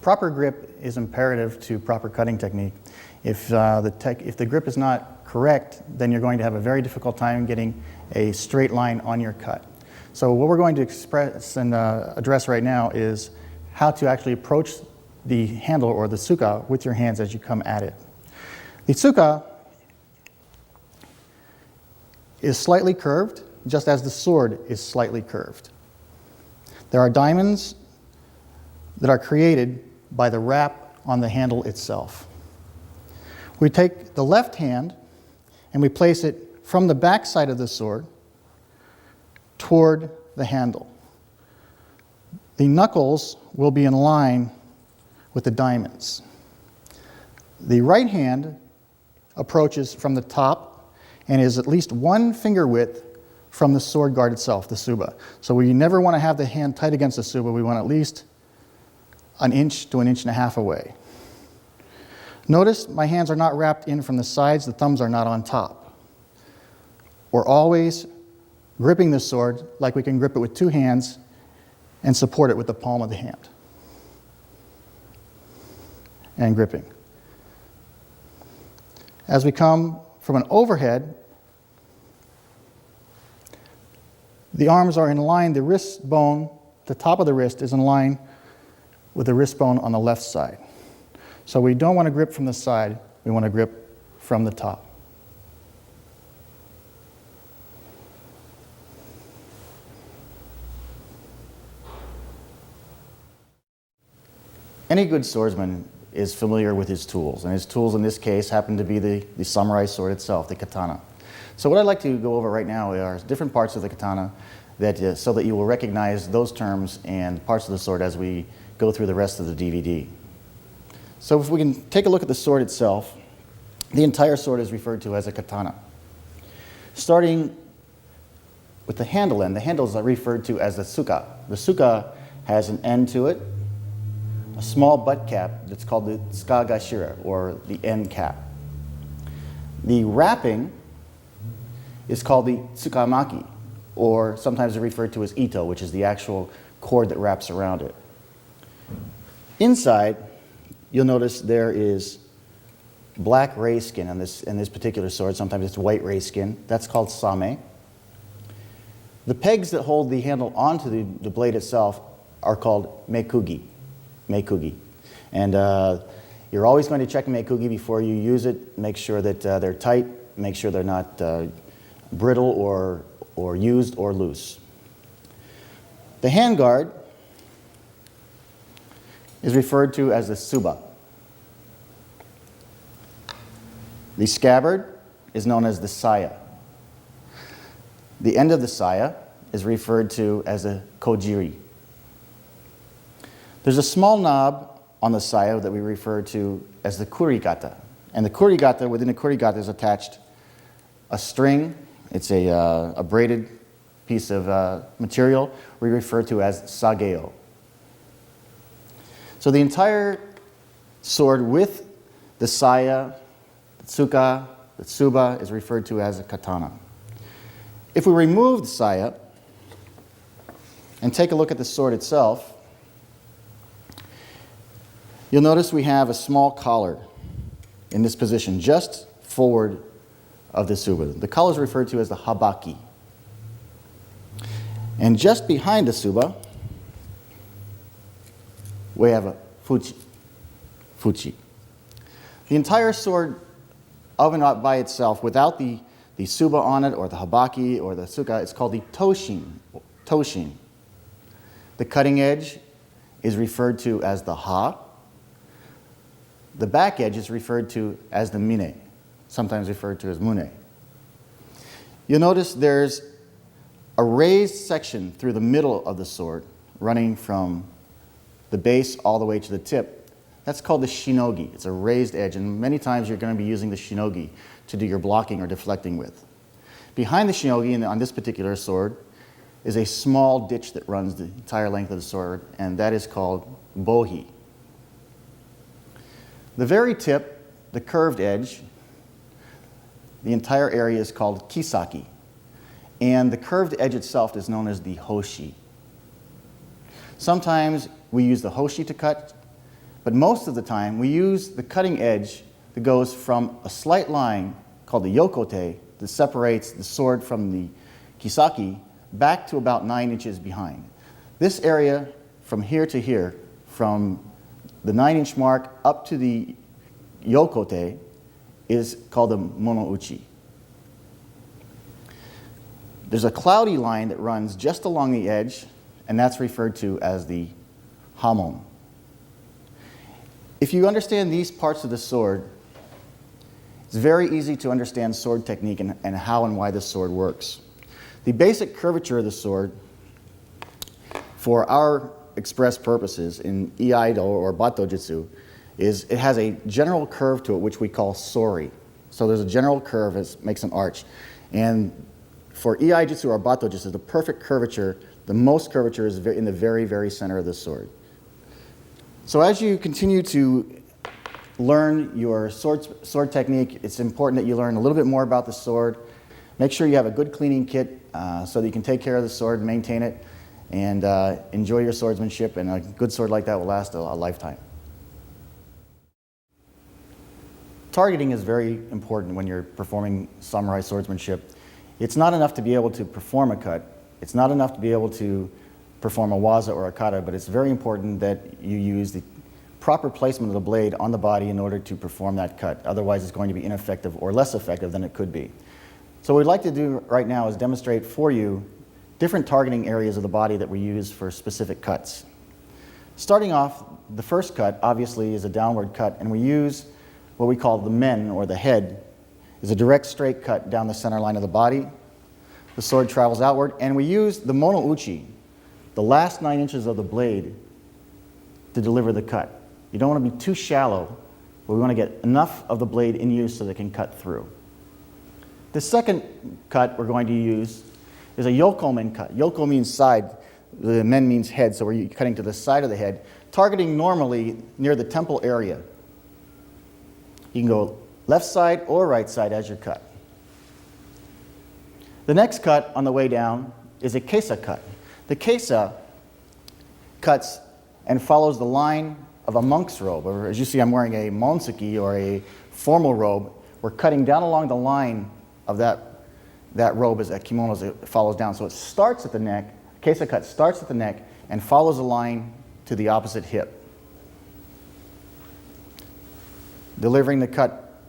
Proper grip is imperative to proper cutting technique. If the grip is not correct, then you're going to have a very difficult time getting a straight line on your cut. So what we're going to express and address right now is how to actually approach the handle or the tsuka with your hands as you come at it. The tsuka is slightly curved, just as the sword is slightly curved. There are diamonds that are created by the wrap on the handle itself. We take the left hand and we place it from the back side of the sword toward the handle. The knuckles will be in line with the diamonds. The right hand approaches from the top and is at least 1 finger width from the sword guard itself, the tsuba. So we never want to have the hand tight against the tsuba. We want at least 1 inch to 1.5 inches away. Notice my hands are not wrapped in from the sides, the thumbs are not on top. We're always gripping the sword like we can grip it with 2 hands and support it with the palm of the hand. And gripping. As we come from an overhead, the arms are in line, the wrist bone, the top of the wrist is in line with the wrist bone on the left side. So we don't want to grip from the side, we want to grip from the top. Any good swordsman is familiar with his tools, and his tools in this case happen to be the samurai sword itself, the katana. So what I'd like to go over right now are different parts of the katana so that you will recognize those terms and parts of the sword as we go through the rest of the DVD. So if we can take a look at the sword itself, the entire sword is referred to as a katana. Starting with the handle end, the handles are referred to as the tsuka. The tsuka has an end to it, a small butt cap that's called the tsukagashira, or the end cap. The wrapping is called the tsukamaki, or sometimes referred to as ito, which is the actual cord that wraps around it. Inside, you'll notice there is black ray skin in this particular sword. Sometimes it's white ray skin. That's called same. The pegs that hold the handle onto the blade itself are called mekugi. And you're always going to check a mekugi before you use it. Make sure that they're tight. Make sure they're not brittle or used or loose. The handguard is referred to as the tsuba. The scabbard is known as the saya. The end of the saya is referred to as a kojiri. There's a small knob on the saya that we refer to as the kurigata. And the kurigata, within the kurigata is attached a string. It's a braided piece of material we refer to as sageo. So the entire sword with the saya, the tsuka, the tsuba is referred to as a katana. If we remove the saya and take a look at the sword itself, you'll notice we have a small collar in this position just forward of the tsuba. The collar is referred to as the habaki. And just behind the tsuba, we have a fuchi. The entire sword of and by itself, without the tsuba on it, or the habaki, or the tsuka, it's called the toshin. The cutting edge is referred to as the ha. The back edge is referred to as the mine, sometimes referred to as mune. You'll notice there's a raised section through the middle of the sword, running from the base all the way to the tip. That's called the shinogi. It's a raised edge, and many times you're going to be using the shinogi to do your blocking or deflecting with. Behind the shinogi, and on this particular sword, is a small ditch that runs the entire length of the sword, and that is called bohi. The very tip, the curved edge, the entire area is called kisaki, and the curved edge itself is known as the hoshi. Sometimes we use the hoshi to cut. but most of the time we use the cutting edge that goes from a slight line called the yokote that separates the sword from the kisaki back to about 9 inches behind. This area from here to here, from the 9-inch mark up to the yokote, is called the monouchi. There's a cloudy line that runs just along the edge, and that's referred to as the hamon. If you understand these parts of the sword, it's very easy to understand sword technique and how and why the sword works. The basic curvature of the sword, for our express purposes in iaido or bato jitsu, is it has a general curve to it which we call sori. So there's a general curve that makes an arch. And for iai jitsu or bato jitsu, the perfect curvature, the most curvature is in the very, very center of the sword. So as you continue to learn your sword technique, it's important that you learn a little bit more about the sword. Make sure you have a good cleaning kit so that you can take care of the sword and maintain it, and enjoy your swordsmanship, and a good sword like that will last a lifetime. Targeting is very important when you're performing samurai swordsmanship. It's not enough to be able to perform a cut. It's not enough to be able to perform a waza or a kata, but it's very important that you use the proper placement of the blade on the body in order to perform that cut. Otherwise, it's going to be ineffective or less effective than it could be. So what we'd like to do right now is demonstrate for you different targeting areas of the body that we use for specific cuts. Starting off, the first cut obviously is a downward cut, and we use what we call the men, or the head, is a direct straight cut down the center line of the body. The sword travels outward, and we use the monouchi, the last 9 inches of the blade, to deliver the cut. You don't want to be too shallow, but we want to get enough of the blade in use so that it can cut through. The second cut we're going to use is a yokomen cut. Yoko means side, the men means head, so we're cutting to the side of the head, targeting normally near the temple area. You can go left side or right side as your cut. The next cut on the way down is a kesa cut. The kesa cuts and follows the line of a monk's robe. Or as you see, I'm wearing a monsuki, or a formal robe. We're cutting down along the line of that robe as a kimono as it follows down. So it starts at the neck, kesa cut starts at the neck and follows the line to the opposite hip. Delivering the cut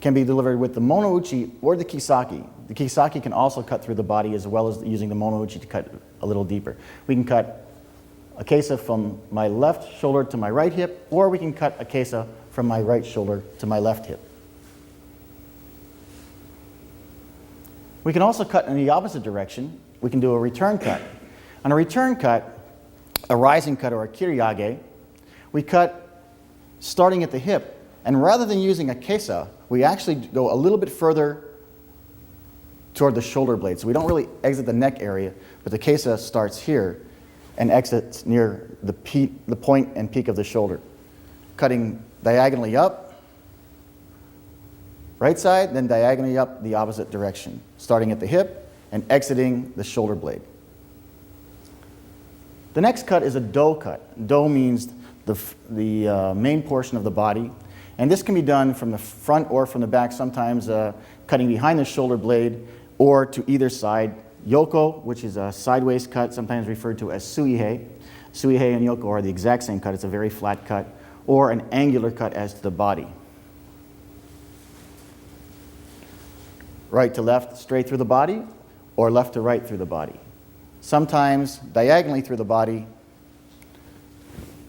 can be delivered with the monouchi or the kisaki. The kisaki can also cut through the body, as well as using the monouchi to cut a little deeper. We can cut a kesa from my left shoulder to my right hip, or we can cut a kesa from my right shoulder to my left hip. We can also cut in the opposite direction. We can do a return cut. On a return cut, a rising cut or a kiriage, we cut starting at the hip. And rather than using a kesa, we actually go a little bit further toward the shoulder blade. So we don't really exit the neck area, but the kesa starts here and exits near the point and peak of the shoulder. Cutting diagonally up, right side, then diagonally up the opposite direction, starting at the hip and exiting the shoulder blade. The next cut is a do cut. Do means the main portion of the body. And this can be done from the front or from the back, sometimes cutting behind the shoulder blade or to either side. Yoko, which is a sideways cut, sometimes referred to as suihei. Suihei and yoko are the exact same cut. It's a very flat cut. Or an angular cut as to the body. Right to left, straight through the body, or left to right through the body. Sometimes diagonally through the body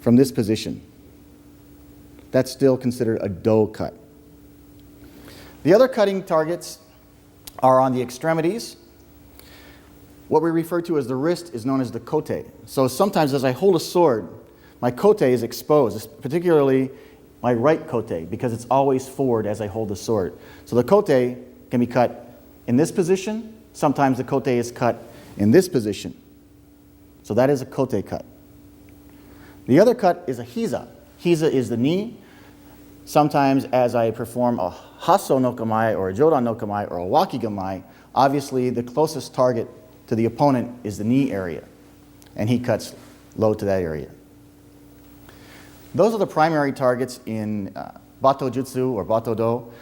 from this position. That's still considered a do cut. The other cutting targets are on the extremities. What we refer to as the wrist is known as the kote. So sometimes as I hold a sword, my kote is exposed, particularly my right kote, because it's always forward as I hold the sword. So the kote can be cut in this position. Sometimes the kote is cut in this position. So that is a kote cut. The other cut is a hiza. Hiza is the knee. Sometimes as I perform a hasso no kamae or a jodan no kamae or a waki kamae, obviously the closest target to the opponent is the knee area, and he cuts low to that area. Those are the primary targets in Bato Jutsu or Bato Do.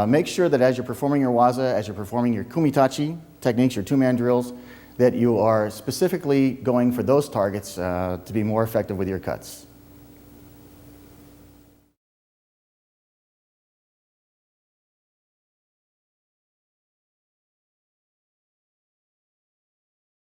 Make sure that as you're performing your waza, as you're performing your kumitachi techniques, your two-man drills, that you are specifically going for those targets to be more effective with your cuts.